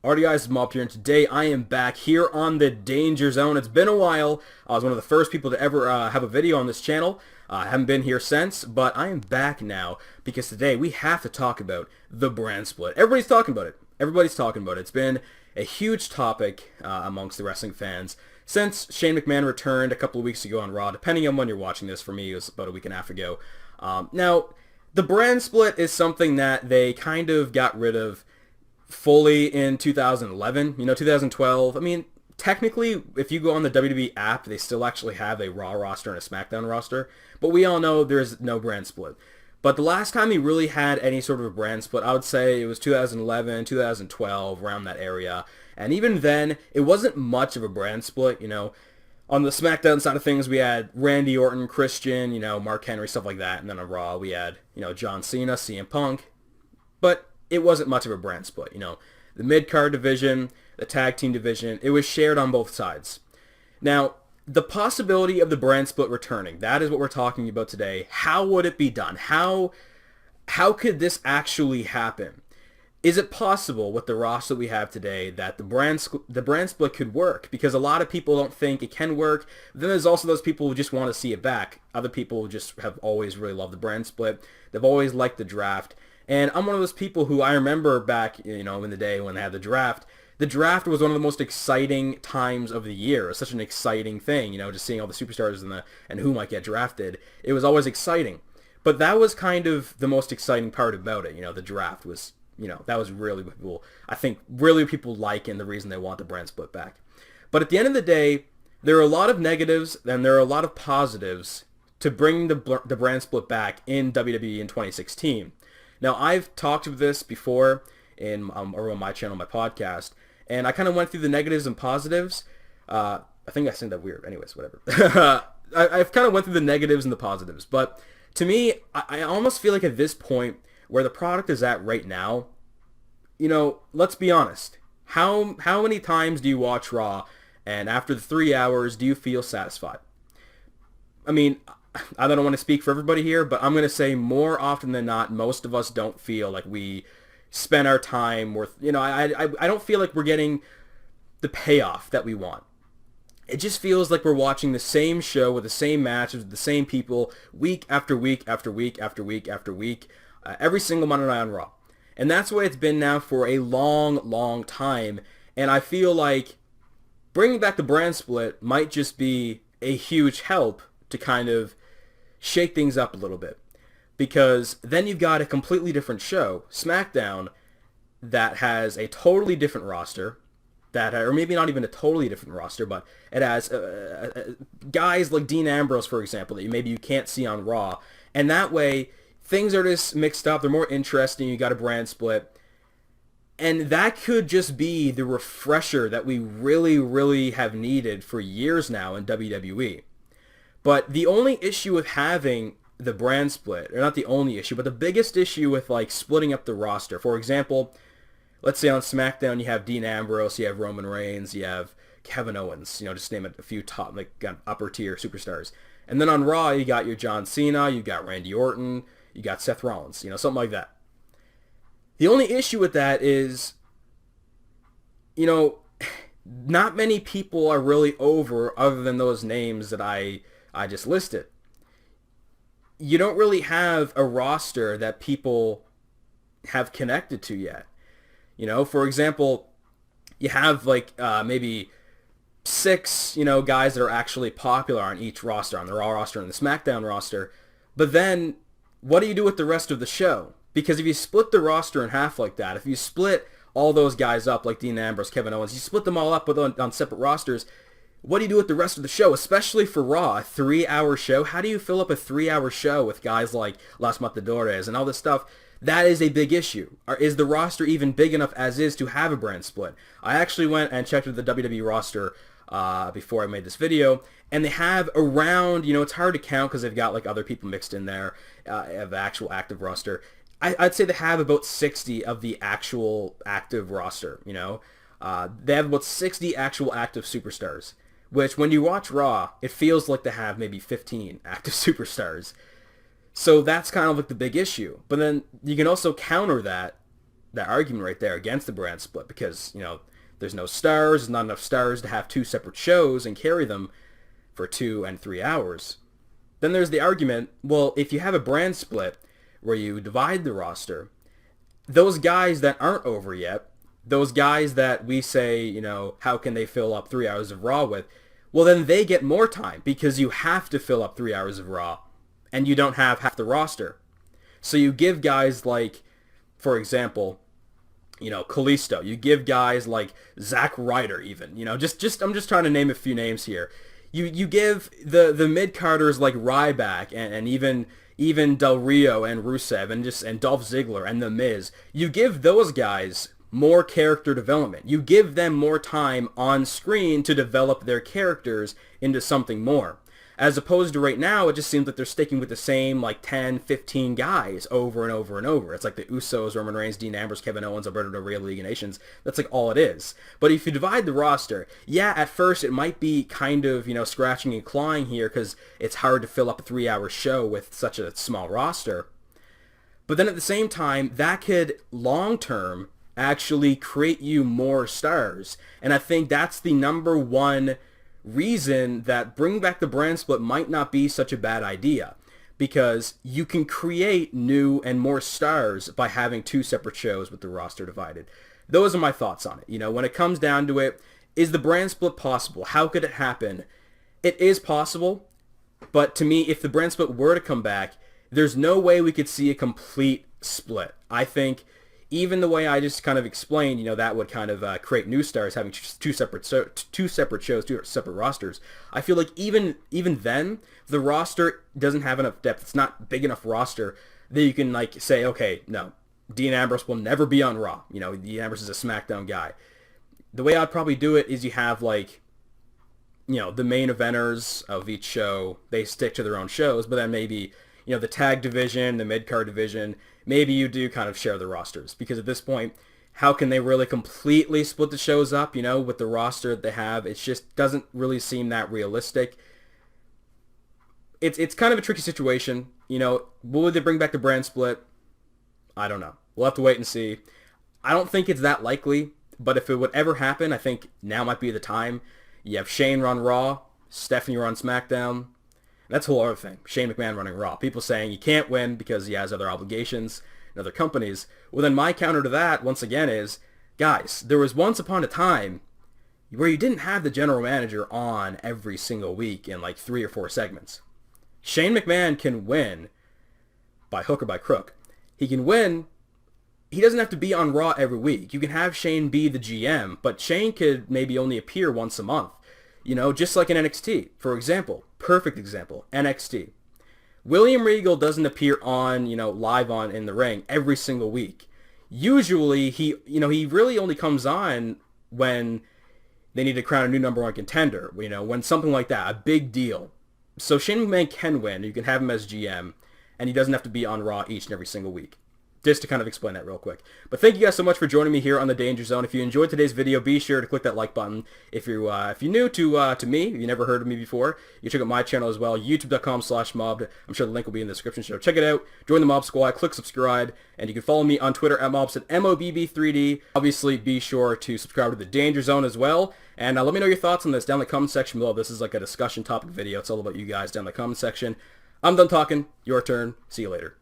Alrighty guys, I'm up here, and today I am back here on the Danger Zone. It's been a while. I was one of the first people to ever have a video on this channel. I haven't been here since, but I am back now because today we have to talk about the brand split. Everybody's talking about it. Everybody's talking about it. It's been a huge topic amongst the wrestling fans since Shane McMahon returned a couple of weeks ago on Raw. Depending on when you're watching this, for me it was about a week and a half ago. Now, the brand split is something that they kind of got rid of fully in 2011, 2012. I mean, technically, if you go on the WWE app, they still actually have a Raw roster and a SmackDown roster, but we all know there's no brand split. But the last time he really had any sort of a brand split, I would say it was 2011, 2012, around that area. And even then, it wasn't much of a brand split, On the SmackDown side of things, we had Randy Orton, Christian, Mark Henry, stuff like that. And then on Raw, we had, John Cena, CM Punk. But it wasn't much of a brand split, The mid-card division, the tag team division, it was shared on both sides. Now, the possibility of the brand split returning, that is what we're talking about today. How would it be done? How could this actually happen? Is it possible with the roster that we have today that the brand split could work? Because a lot of people don't think it can work. Then there's also those people who just want to see it back. Other people just have always really loved the brand split. They've always liked the draft. And I'm one of those people who I remember back, in the day when they had the draft. The draft was one of the most exciting times of the year. It was such an exciting thing, just seeing all the superstars and who might get drafted. It was always exciting. But that was kind of the most exciting part about it. The draft was, that was really what people, I think, really people like and the reason they want the brand split back. But at the end of the day, there are a lot of negatives and there are a lot of positives to bring the brand split back in WWE in 2016. Now, I've talked about this before in on my channel, my podcast, and I kind of went through the negatives and positives. I think I said that weird. Anyways, whatever. I've kind of went through the negatives and the positives. But to me, I almost feel like at this point, where the product is at right now, let's be honest. How many times do you watch Raw, and after the 3 hours, do you feel satisfied? I mean, I don't want to speak for everybody here, but I'm going to say more often than not, most of us don't feel like we spend our time worth, I don't feel like we're getting the payoff that we want. It just feels like we're watching the same show with the same matches, with the same people, week after week after week after week after week, every single Monday night on Raw. And that's the way it's been now for a long, long time. And I feel like bringing back the brand split might just be a huge help to kind of shake things up a little bit, because then you've got a completely different show, SmackDown, that has a totally different roster, or maybe not even a totally different roster, but it has guys like Dean Ambrose, for example, that maybe you can't see on Raw, and that way things are just mixed up, they're more interesting, you got a brand split, and that could just be the refresher that we really, really have needed for years now in WWE. But the only issue with having the brand split, or not the only issue, but the biggest issue with splitting up the roster, for example, let's say on SmackDown you have Dean Ambrose, you have Roman Reigns, you have Kevin Owens, just name it a few top, upper tier superstars. And then on Raw you got your John Cena, you got Randy Orton, you got Seth Rollins, something like that. The only issue with that is, not many people are really over other than those names that I just listed. You don't really have a roster that people have connected to yet. For example, you have maybe 6, guys that are actually popular on each roster, on the Raw roster and the SmackDown roster. But then what do you do with the rest of the show? Because if you split the roster in half like that, if you split all those guys up like Dean Ambrose, Kevin Owens, you split them all up on separate rosters, what do you do with the rest of the show, especially for Raw, a 3-hour show? How do you fill up a 3-hour show with guys like Las Matadores and all this stuff? That is a big issue. Is the roster even big enough as is to have a brand split? I actually went and checked the WWE roster before I made this video, and they have around, it's hard to count because they've got other people mixed in there, of the actual active roster. I'd say they have about 60 of the actual active roster, They have about 60 actual active superstars, which when you watch Raw, it feels like they have maybe 15 active superstars. So that's kind of the big issue. But then you can also counter that that argument right there against the brand split because, there's no stars, there's not enough stars to have two separate shows and carry them for 2 and 3 hours. Then there's the argument, well, if you have a brand split where you divide the roster, those guys that aren't over yet, those guys that we say, how can they fill up 3 hours of Raw with? Well, then they get more time because you have to fill up 3 hours of Raw and you don't have half the roster. So you give guys like, for example, Kalisto. You give guys like Zack Ryder even. I'm just trying to name a few names here. You give the mid-carders like Ryback and even Del Rio and Rusev and Dolph Ziggler and The Miz. You give those guys more character development. You give them more time on screen to develop their characters into something more. As opposed to right now, it just seems like they're sticking with the same 10, 15 guys over and over and over. It's like the Usos, Roman Reigns, Dean Ambrose, Kevin Owens, Alberto Del Rio, League of Nations. That's like all it is. But if you divide the roster, yeah, at first it might be kind of, scratching and clawing here because it's hard to fill up a 3-hour show with such a small roster. But then at the same time, that could long-term actually create you more stars. And I think that's the number one reason that bringing back the brand split might not be such a bad idea, because you can create new and more stars by having 2 separate shows with the roster divided. Those are my thoughts on it. When it comes down to it, is the brand split possible? How could it happen? It is possible, but to me, if the brand split were to come back, there's no way we could see a complete split. I think even the way I just kind of explained, that would kind of create new stars having two separate shows, 2 separate rosters. I feel like even then, the roster doesn't have enough depth. It's not big enough roster that you can say, okay, no, Dean Ambrose will never be on Raw. Dean Ambrose is a SmackDown guy. The way I'd probably do it is you have the main eventers of each show, they stick to their own shows, but then maybe the tag division, the mid-card division, maybe you do kind of share the rosters. Because at this point, how can they really completely split the shows up, with the roster that they have? It just doesn't really seem that realistic. It's kind of a tricky situation. Will they bring back the brand split? I don't know. We'll have to wait and see. I don't think it's that likely, but if it would ever happen, I think now might be the time. You have Shane run Raw, Stephanie run SmackDown. That's a whole other thing. Shane McMahon running Raw. People saying he can't win because he has other obligations and other companies. Well, then my counter to that, once again, is, guys, there was once upon a time where you didn't have the general manager on every single week in 3 or 4 segments. Shane McMahon can win by hook or by crook. He can win. He doesn't have to be on Raw every week. You can have Shane be the GM, but Shane could maybe only appear once a month. Just like in NXT, for example. Perfect example, NXT. William Regal doesn't appear on, live on in the ring every single week. Usually, he really only comes on when they need to crown a new number 1 contender, when something like that, a big deal. So Shane McMahon can win. You can have him as GM, and he doesn't have to be on Raw each and every single week. Just to kind of explain that real quick. But thank you guys so much for joining me here on the Danger Zone. If you enjoyed today's video, be sure to click that like button. If you're new to me, if you never heard of me before, you check out my channel as well, youtube.com/mobbed. I'm sure the link will be in the description, so check it out. Join the Mob Squad, click subscribe, and you can follow me on Twitter at mobs at MOBB3D. Obviously, be sure to subscribe to the Danger Zone as well. And let me know your thoughts on this down in the comment section below. This is like a discussion topic video. It's all about you guys down in the comment section. I'm done talking. Your turn. See you later.